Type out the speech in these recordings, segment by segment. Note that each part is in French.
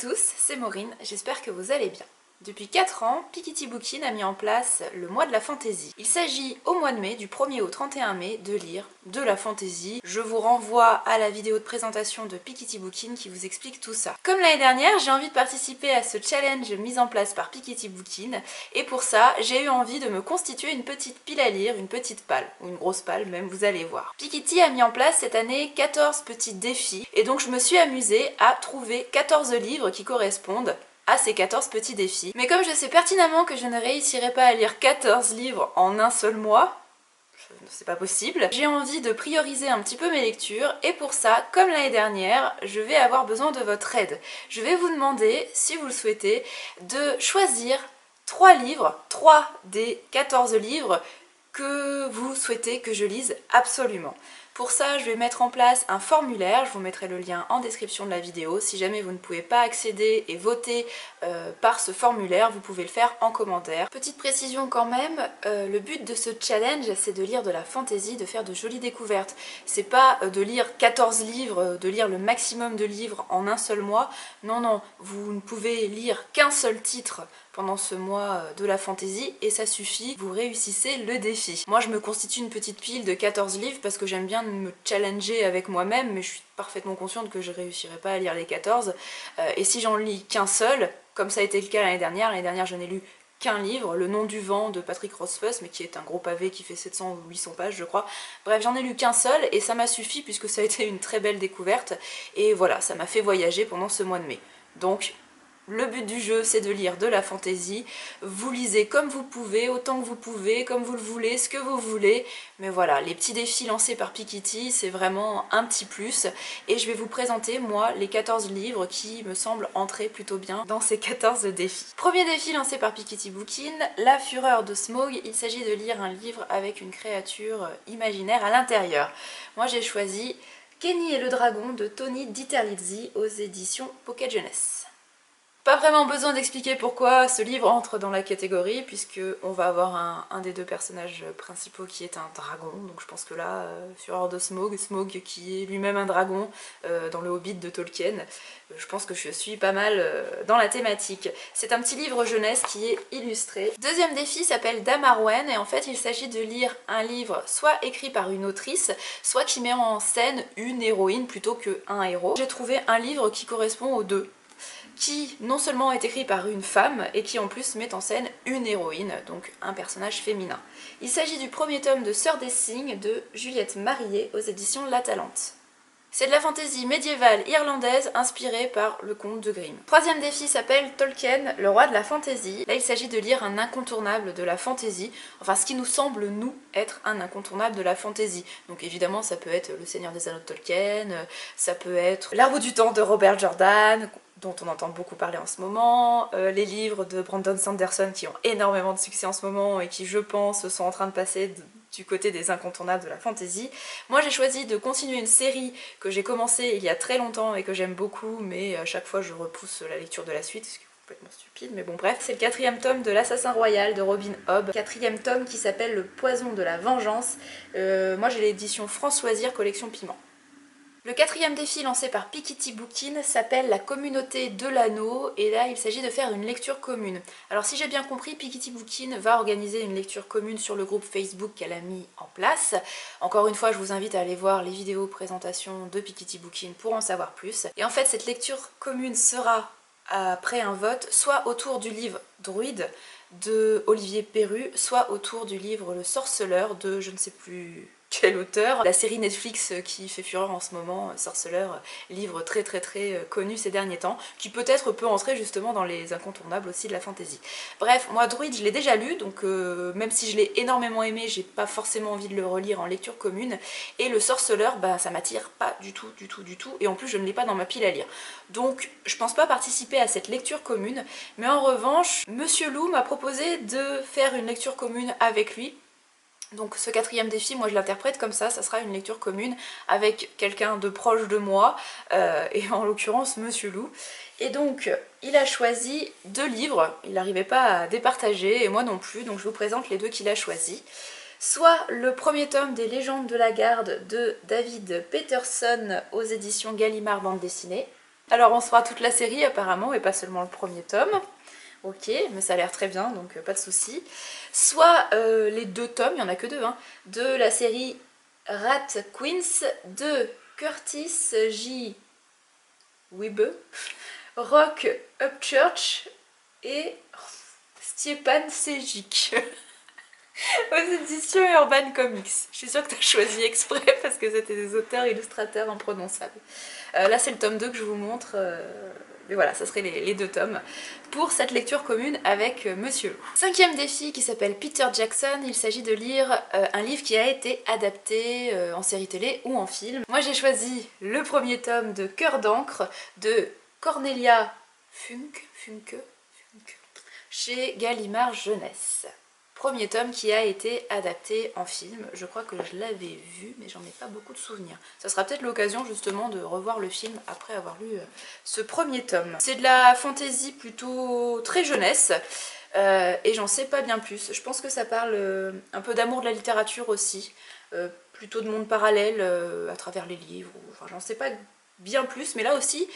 tous, c'est Maureen, j'espère que vous allez bien. Depuis 4 ans, Piketty Bookin a mis en place le mois de la fantaisie. Il s'agit au mois de mai, du 1er au 31 mai, de lire de la fantaisie. Je vous renvoie à la vidéo de présentation de Piketty Bookin qui vous explique tout ça. Comme l'année dernière, j'ai envie de participer à ce challenge mis en place par Piketty Bookin et pour ça, j'ai eu envie de me constituer une petite pile à lire, une petite palle, ou une grosse palle même, vous allez voir. Piketty a mis en place cette année 14 petits défis et donc je me suis amusée à trouver 14 livres qui correspondent à ces 14 petits défis. Mais comme je sais pertinemment que je ne réussirai pas à lire 14 livres en un seul mois, c'est pas possible, j'ai envie de prioriser un petit peu mes lectures et pour ça, comme l'année dernière, je vais avoir besoin de votre aide. Je vais vous demander, si vous le souhaitez, de choisir 3 livres, 3 des 14 livres que vous souhaitez que je lise absolument. Pour ça, je vais mettre en place un formulaire, je vous mettrai le lien en description de la vidéo. Si jamais vous ne pouvez pas accéder et voter par ce formulaire, vous pouvez le faire en commentaire. Petite précision quand même, le but de ce challenge, c'est de lire de la fantaisie, de faire de jolies découvertes. C'est pas de lire 14 livres, de lire le maximum de livres en un seul mois. Non, non, vous ne pouvez lire qu'un seul titre pendant ce mois de la fantaisie et ça suffit, vous réussissez le défi. Moi je me constitue une petite pile de 14 livres parce que j'aime bien me challenger avec moi-même, mais je suis parfaitement consciente que je réussirai pas à lire les 14 et si j'en lis qu'un seul, comme ça a été le cas l'année dernière je n'ai lu qu'un livre, Le nom du vent de Patrick Rothfuss, mais qui est un gros pavé qui fait 700 ou 800 pages je crois. Bref, j'en ai lu qu'un seul et ça m'a suffi puisque ça a été une très belle découverte et voilà, ça m'a fait voyager pendant ce mois de mai. Donc le but du jeu, c'est de lire de la fantaisie. Vous lisez comme vous pouvez, autant que vous pouvez, comme vous le voulez, ce que vous voulez. Mais voilà, les petits défis lancés par Piketty, c'est vraiment un petit plus. Et je vais vous présenter, moi, les 14 livres qui me semblent entrer plutôt bien dans ces 14 défis. Premier défi lancé par Piketty Bookin, La fureur de Smaug. Il s'agit de lire un livre avec une créature imaginaire à l'intérieur. Moi, j'ai choisi Kenny et le dragon de Tony Diterlizzi aux éditions Pocket Jeunesse. Pas vraiment besoin d'expliquer pourquoi ce livre entre dans la catégorie puisque on va avoir un des deux personnages principaux qui est un dragon, donc je pense que là, Fureur de Smaug, Smaug qui est lui-même un dragon dans le Hobbit de Tolkien, je pense que je suis pas mal dans la thématique. C'est un petit livre jeunesse qui est illustré. Deuxième défi s'appelle Dame Arwen et en fait il s'agit de lire un livre soit écrit par une autrice, soit qui met en scène une héroïne plutôt qu'un héros. J'ai trouvé un livre qui correspond aux deux, qui non seulement est écrit par une femme et qui en plus met en scène une héroïne, donc un personnage féminin. Il s'agit du premier tome de Sœur des Cygnes de Juliette Marillet aux éditions La Talente. C'est de la fantaisie médiévale irlandaise inspirée par le conte de Grimm. Troisième défi s'appelle Tolkien, le roi de la fantaisie. Là il s'agit de lire un incontournable de la fantaisie, enfin ce qui nous semble nous être un incontournable de la fantaisie. Donc évidemment ça peut être Le Seigneur des Anneaux de Tolkien, ça peut être L'Arbre du Temps de Robert Jordan, dont on entend beaucoup parler en ce moment, les livres de Brandon Sanderson qui ont énormément de succès en ce moment et qui je pense sont en train de passer du côté des incontournables de la fantaisie. Moi j'ai choisi de continuer une série que j'ai commencée il y a très longtemps et que j'aime beaucoup, mais à chaque fois je repousse la lecture de la suite, ce qui est complètement stupide, mais bon bref. C'est le 4e tome de L'Assassin Royal de Robin Hobb, 4e tome qui s'appelle Le Poison de la Vengeance. Moi j'ai l'édition France Loisirs collection Piment. Le 4e défi lancé par Piketty Bookin s'appelle La communauté de l'anneau et là il s'agit de faire une lecture commune. Alors si j'ai bien compris, Piketty Bookin va organiser une lecture commune sur le groupe Facebook qu'elle a mis en place. Encore une fois je vous invite à aller voir les vidéos présentation de Piketty Bookin pour en savoir plus. Et en fait cette lecture commune sera après un vote soit autour du livre Druide de Olivier Perru, soit autour du livre Le Sorceleur de je ne sais plus quel auteur. La série Netflix qui fait fureur en ce moment, Sorceleur, livre très connu ces derniers temps, qui peut-être peut entrer justement dans les incontournables aussi de la fantaisie. Bref, moi Druide je l'ai déjà lu, donc même si je l'ai énormément aimé, j'ai pas forcément envie de le relire en lecture commune, et Le Sorceleur, bah ça m'attire pas du tout, et en plus je ne l'ai pas dans ma pile à lire. Donc je pense pas participer à cette lecture commune, mais en revanche, Monsieur Lou m'a proposé de faire une lecture commune avec lui. Donc ce 4e défi, moi je l'interprète comme ça sera une lecture commune avec quelqu'un de proche de moi, et en l'occurrence Monsieur Lou. Et donc il a choisi 2 livres, il n'arrivait pas à départager, et moi non plus, donc je vous présente les 2 qu'il a choisis. Soit le premier tome des Légendes de la Garde de David Peterson aux éditions Gallimard bande dessinée, Alors on se fera toute la série apparemment et pas seulement le premier tome. Ok, mais ça a l'air très bien, donc pas de souci. Soit les 2 tomes, il n'y en a que 2, hein, de la série Rat Queens de Curtis J. Wiebe, Rock Upchurch et Stjepan Sejic aux éditions Urban Comics. Je suis sûre que tu as choisi exprès parce que c'était des auteurs illustrateurs imprononçables. Là c'est le tome 2 que je vous montre, mais voilà, ça serait les 2 tomes pour cette lecture commune avec Monsieur Loup. 5e défi qui s'appelle Peter Jackson, il s'agit de lire un livre qui a été adapté en série télé ou en film. Moi j'ai choisi le premier tome de Cœur d'encre de Cornelia Funke chez Gallimard Jeunesse. Premier tome qui a été adapté en film. Je crois que je l'avais vu, mais j'en ai pas beaucoup de souvenirs. Ça sera peut-être l'occasion justement de revoir le film après avoir lu ce premier tome. C'est de la fantasy plutôt très jeunesse, et j'en sais pas bien plus. Je pense que ça parle un peu d'amour de la littérature aussi, plutôt de monde parallèle à travers les livres. Enfin, j'en sais pas bien plus, mais là aussi,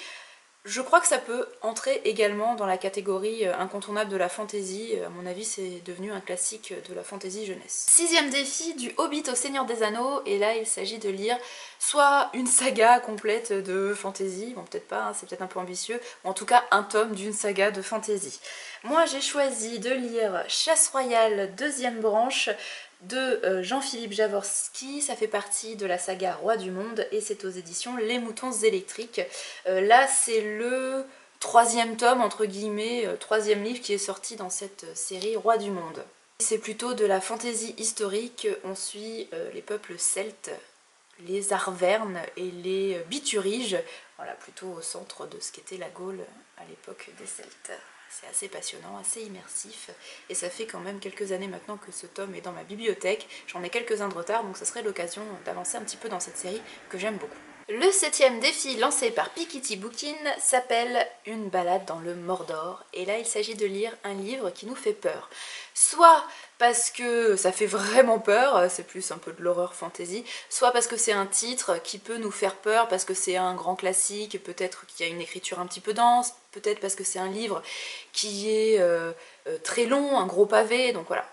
je crois que ça peut entrer également dans la catégorie incontournable de la fantasy. À mon avis, c'est devenu un classique de la fantasy jeunesse. 6e défi, du Hobbit au Seigneur des Anneaux. Et là, il s'agit de lire soit une saga complète de fantasy, bon peut-être pas, hein, c'est peut-être un peu ambitieux, ou en tout cas un tome d'une saga de fantasy. Moi, j'ai choisi de lire Chasse royale, 2e branche, de Jean-Philippe Jaworski. Ça fait partie de la saga Roi du Monde et c'est aux éditions Les Moutons électriques. Là c'est le 3e tome, entre guillemets, 3e livre qui est sorti dans cette série Roi du Monde. C'est plutôt de la fantaisie historique, on suit les peuples celtes, les Arvernes et les Bituriges, voilà, plutôt au centre de ce qu'était la Gaule à l'époque des Celtes. C'est assez passionnant, assez immersif, et ça fait quand même quelques années maintenant que ce tome est dans ma bibliothèque. J'en ai quelques-uns de retard, donc ça serait l'occasion d'avancer un petit peu dans cette série que j'aime beaucoup. Le 7e défi lancé par Piketty Bookin s'appelle Une balade dans le Mordor, et là il s'agit de lire un livre qui nous fait peur. Soit parce que ça fait vraiment peur, c'est plus un peu de l'horreur fantasy, soit parce que c'est un titre qui peut nous faire peur, parce que c'est un grand classique, peut-être qu'il y a une écriture un petit peu dense, peut-être parce que c'est un livre qui est très long, un gros pavé, donc voilà,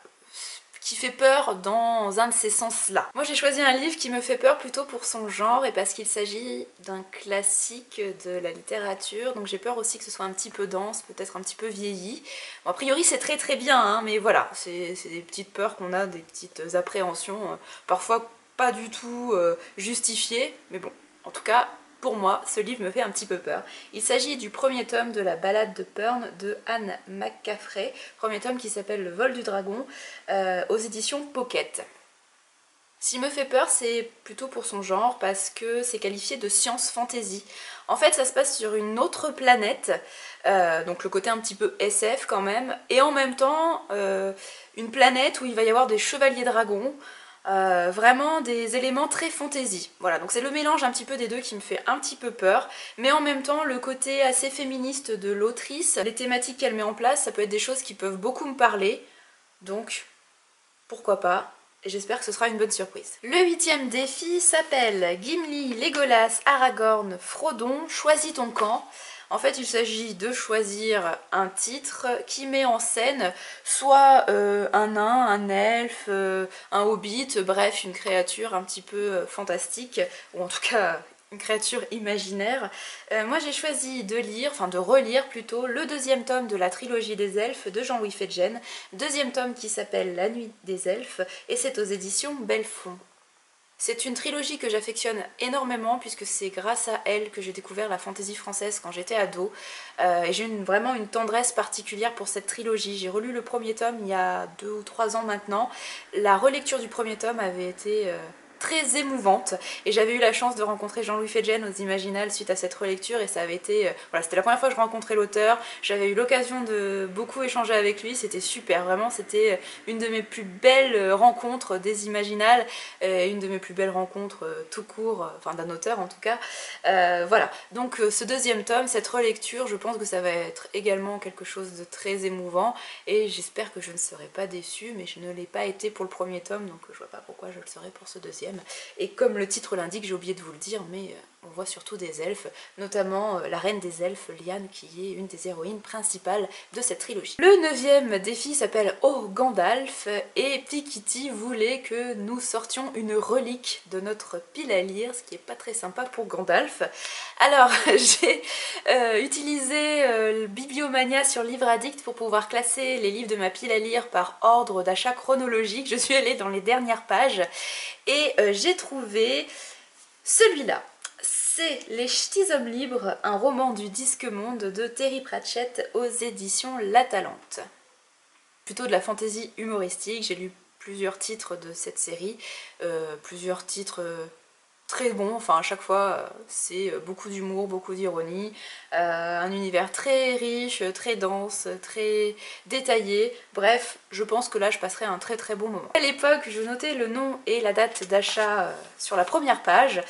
qui fait peur dans un de ces sens-là. Moi j'ai choisi un livre qui me fait peur plutôt pour son genre et parce qu'il s'agit d'un classique de la littérature, donc j'ai peur aussi que ce soit un petit peu dense, peut-être un petit peu vieilli. Bon, a priori c'est très très bien, hein, mais voilà, c'est des petites peurs qu'on a, des petites appréhensions, parfois pas du tout justifiées, mais bon, en tout cas, pour moi, ce livre me fait un petit peu peur. Il s'agit du premier tome de la Ballade de Pern de Anne McCaffrey, premier tome qui s'appelle Le vol du dragon, aux éditions Pocket. S'il me fait peur, c'est plutôt pour son genre, parce que c'est qualifié de science fantasy. En fait, ça se passe sur une autre planète, donc le côté un petit peu SF quand même, et en même temps, une planète où il va y avoir des chevaliers dragons, vraiment des éléments très fantasy. Voilà, donc c'est le mélange un petit peu des deux qui me fait un petit peu peur, mais en même temps le côté assez féministe de l'autrice, les thématiques qu'elle met en place, ça peut être des choses qui peuvent beaucoup me parler, donc pourquoi pas, et j'espère que ce sera une bonne surprise. Le 8e défi s'appelle Gimli, Legolas, Aragorn, Frodon, choisis ton camp. En fait, il s'agit de choisir un titre qui met en scène soit un nain, un elfe, un hobbit, bref, une créature un petit peu fantastique, ou en tout cas une créature imaginaire. Moi j'ai choisi de lire, enfin de relire plutôt, le 2e tome de la trilogie des elfes de Jean-Louis Fedgen, 2e tome qui s'appelle La nuit des elfes, et c'est aux éditions Belfond. C'est une trilogie que j'affectionne énormément puisque c'est grâce à elle que j'ai découvert la fantaisie française quand j'étais ado, et j'ai vraiment une tendresse particulière pour cette trilogie. J'ai relu le premier tome il y a 2 ou 3 ans maintenant. La relecture du premier tome avait été très émouvante et j'avais eu la chance de rencontrer Jean-Louis Fedgen aux Imaginales suite à cette relecture, et ça avait été, voilà, c'était la première fois que je rencontrais l'auteur, j'avais eu l'occasion de beaucoup échanger avec lui, c'était super, vraiment c'était une de mes plus belles rencontres des Imaginales, une de mes plus belles rencontres tout court, enfin d'un auteur en tout cas. Voilà, donc ce 2e tome, cette relecture, je pense que ça va être également quelque chose de très émouvant et j'espère que je ne serai pas déçue, mais je ne l'ai pas été pour le premier tome, donc je vois pas pourquoi je le serai pour ce 2e. Et comme le titre l'indique, j'ai oublié de vous le dire, mais on voit surtout des elfes, notamment la reine des elfes, Lyanne, qui est une des héroïnes principales de cette trilogie. Le 9e défi s'appelle Oh Gandalf, et Pikitty voulait que nous sortions une relique de notre pile à lire, ce qui est pas très sympa pour Gandalf. Alors j'ai utilisé Bibliomania sur Livre Addict pour pouvoir classer les livres de ma pile à lire par ordre d'achat chronologique. Je suis allée dans les dernières pages et j'ai trouvé celui-là. C'est Les Ch'tis Hommes Libres, un roman du disque monde de Terry Pratchett aux éditions La Talente. Plutôt de la fantaisie humoristique, j'ai lu plusieurs titres de cette série, plusieurs titres très bons, enfin à chaque fois c'est beaucoup d'humour, beaucoup d'ironie, un univers très riche, très dense, très détaillé, bref, je pense que là je passerai un très très bon moment. À l'époque, je notais le nom et la date d'achat sur la première page,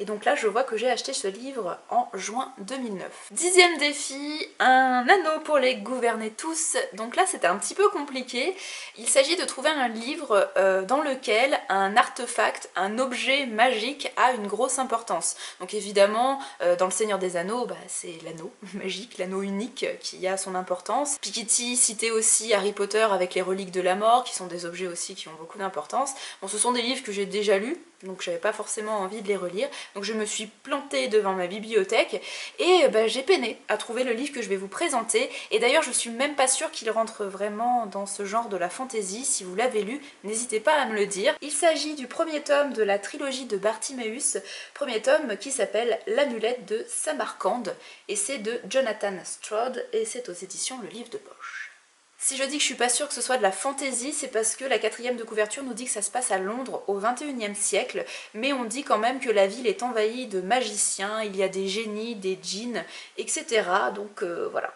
et donc là je vois que j'ai acheté ce livre en juin 2009. 10e défi, un anneau pour les gouverner tous. Donc là c'était un petit peu compliqué. Il s'agit de trouver un livre dans lequel un artefact, un objet magique a une grosse importance. Donc évidemment dans le Seigneur des Anneaux, c'est l'anneau magique, l'anneau unique qui a son importance. Pikitty citait aussi Harry Potter avec les reliques de la mort, qui sont des objets aussi qui ont beaucoup d'importance. Bon, ce sont des livres que j'ai déjà lus, donc j'avais pas forcément envie de les relire. Donc je me suis plantée devant ma bibliothèque et j'ai peiné à trouver le livre que je vais vous présenter. Et d'ailleurs je suis même pas sûre qu'il rentre vraiment dans ce genre de la fantasy. Si vous l'avez lu, n'hésitez pas à me le dire. Il s'agit du premier tome de la trilogie de Bartiméus, premier tome qui s'appelle L'amulette de Samarcande, et c'est de Jonathan Stroud et c'est aux éditions Le Livre de Poche. Si je dis que je suis pas sûre que ce soit de la fantaisie, c'est parce que la 4e de couverture nous dit que ça se passe à Londres au 21e siècle, mais on dit quand même que la ville est envahie de magiciens, il y a des génies, des djinns, etc. Donc voilà,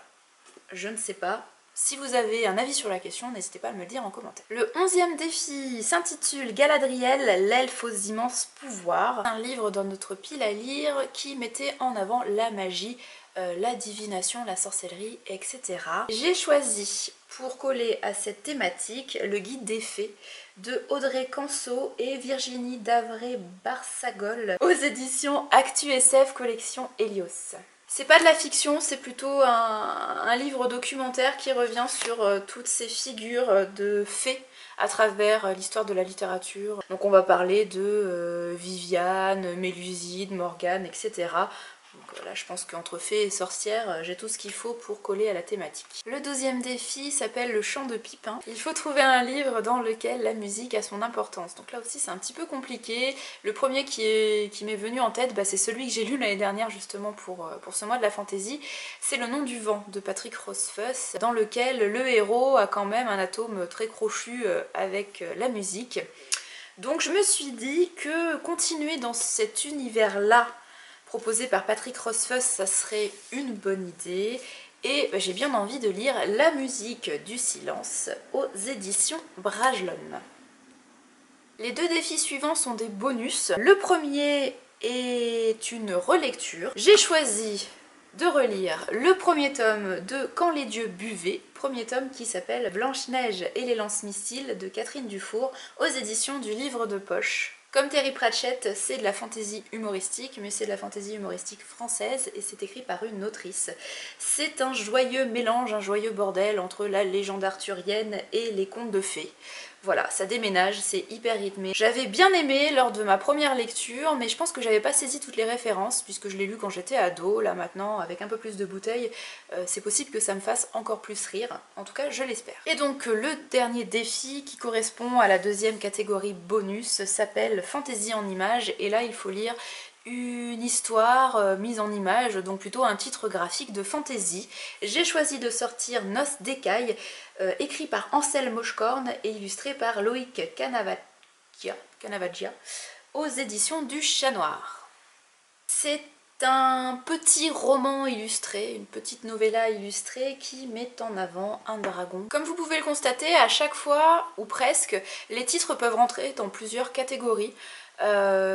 je ne sais pas. Si vous avez un avis sur la question, n'hésitez pas à me le dire en commentaire. Le 11e défi s'intitule Galadriel, l'elfe aux immenses pouvoirs. Un livre dans notre pile à lire qui mettait en avant la magie, la divination, la sorcellerie, etc. J'ai choisi, pour coller à cette thématique, le guide des fées de Audrey Canso et Virginie Davray-Barsagol aux éditions Actu SF Collection Helios. C'est pas de la fiction, c'est plutôt un livre documentaire qui revient sur toutes ces figures de fées à travers l'histoire de la littérature. Donc on va parler de Viviane, Mélusine, Morgane, etc. Donc là je pense qu'entre fées et sorcières, j'ai tout ce qu'il faut pour coller à la thématique. Le 12e défi s'appelle Le chant de Pipin. Il faut trouver un livre dans lequel la musique a son importance. Donc là aussi c'est un petit peu compliqué. Le premier qui m'est venu en tête, c'est celui que j'ai lu l'année dernière justement pour ce mois de la fantaisie. C'est Le nom du vent de Patrick Rothfuss, dans lequel le héros a quand même un atome très crochu avec la musique. Donc je me suis dit que continuer dans cet univers-là proposé par Patrick Rothfuss, ça serait une bonne idée. Et j'ai bien envie de lire La musique du silence aux éditions Brajlon. Les deux défis suivants sont des bonus. Le premier est une relecture. J'ai choisi de relire le premier tome de Quand les dieux buvaient, premier tome qui s'appelle Blanche-Neige et les lance-missiles de Catherine Dufour aux éditions du Livre de Poche. Comme Terry Pratchett, c'est de la fantaisie humoristique, mais c'est de la fantaisie humoristique française et c'est écrit par une autrice. C'est un joyeux mélange, un joyeux bordel entre la légende arthurienne et les contes de fées. Voilà, ça déménage, c'est hyper rythmé. J'avais bien aimé lors de ma première lecture, mais je pense que j'avais pas saisi toutes les références, puisque je l'ai lu quand j'étais ado. Là maintenant, avec un peu plus de bouteilles, c'est possible que ça me fasse encore plus rire. En tout cas, je l'espère. Et donc, le dernier défi, qui correspond à la deuxième catégorie bonus, s'appelle Fantaisie en images, et là, il faut lire une histoire mise en image, donc plutôt un titre graphique de fantasy. J'ai choisi de sortir Noces d'écailles, écrit par Anselme Moschkorn et illustré par Loïc Canavaggia aux éditions du Chat Noir. C'est un petit roman illustré, une petite novella illustrée qui met en avant un dragon. Comme vous pouvez le constater, à chaque fois, ou presque, les titres peuvent rentrer dans plusieurs catégories.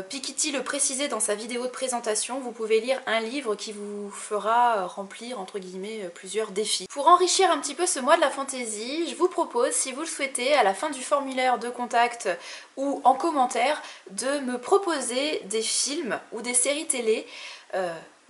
Piketty le précisait dans sa vidéo de présentation, vous pouvez lire un livre qui vous fera remplir entre guillemets plusieurs défis. Pour enrichir un petit peu ce mois de la fantaisie, je vous propose, si vous le souhaitez, à la fin du formulaire de contact ou en commentaire, de me proposer des films ou des séries télé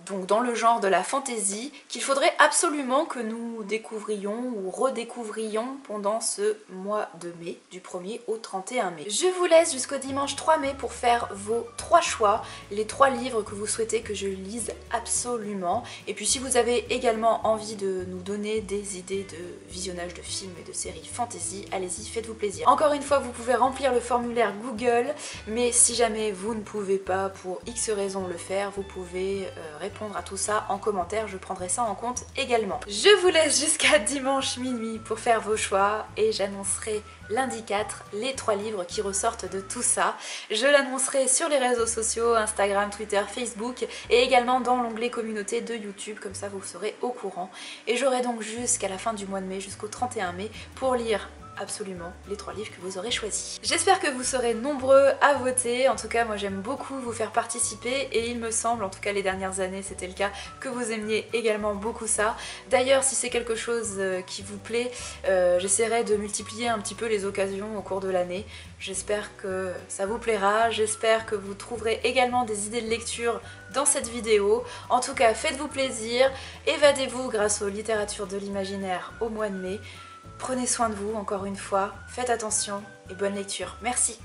donc dans le genre de la fantaisie, qu'il faudrait absolument que nous découvrions ou redécouvrions pendant ce mois de mai, du 1er au 31 mai. Je vous laisse jusqu'au dimanche 3 mai pour faire vos 3 choix, les 3 livres que vous souhaitez que je lise absolument. Et puis si vous avez également envie de nous donner des idées de visionnage de films et de séries fantasy, allez-y, faites-vous plaisir. Encore une fois, vous pouvez remplir le formulaire Google, mais si jamais vous ne pouvez pas pour X raisons le faire, vous pouvez répondre à tout ça en commentaire, je prendrai ça en compte également. Je vous laisse jusqu'à dimanche minuit pour faire vos choix et j'annoncerai lundi 4 les 3 livres qui ressortent de tout ça. Je l'annoncerai sur les réseaux sociaux, Instagram, Twitter, Facebook et également dans l'onglet communauté de YouTube, comme ça vous serez au courant. Et j'aurai donc jusqu'à la fin du mois de mai, jusqu'au 31 mai, pour lire absolument les 3 livres que vous aurez choisis. J'espère que vous serez nombreux à voter, en tout cas moi j'aime beaucoup vous faire participer et il me semble, en tout cas les dernières années c'était le cas, que vous aimiez également beaucoup ça. D'ailleurs si c'est quelque chose qui vous plaît, j'essaierai de multiplier un petit peu les occasions au cours de l'année. J'espère que ça vous plaira, j'espère que vous trouverez également des idées de lecture dans cette vidéo. En tout cas faites-vous plaisir, évadez-vous grâce aux littératures de l'imaginaire au mois de mai. Prenez soin de vous encore une fois, faites attention et bonne lecture. Merci.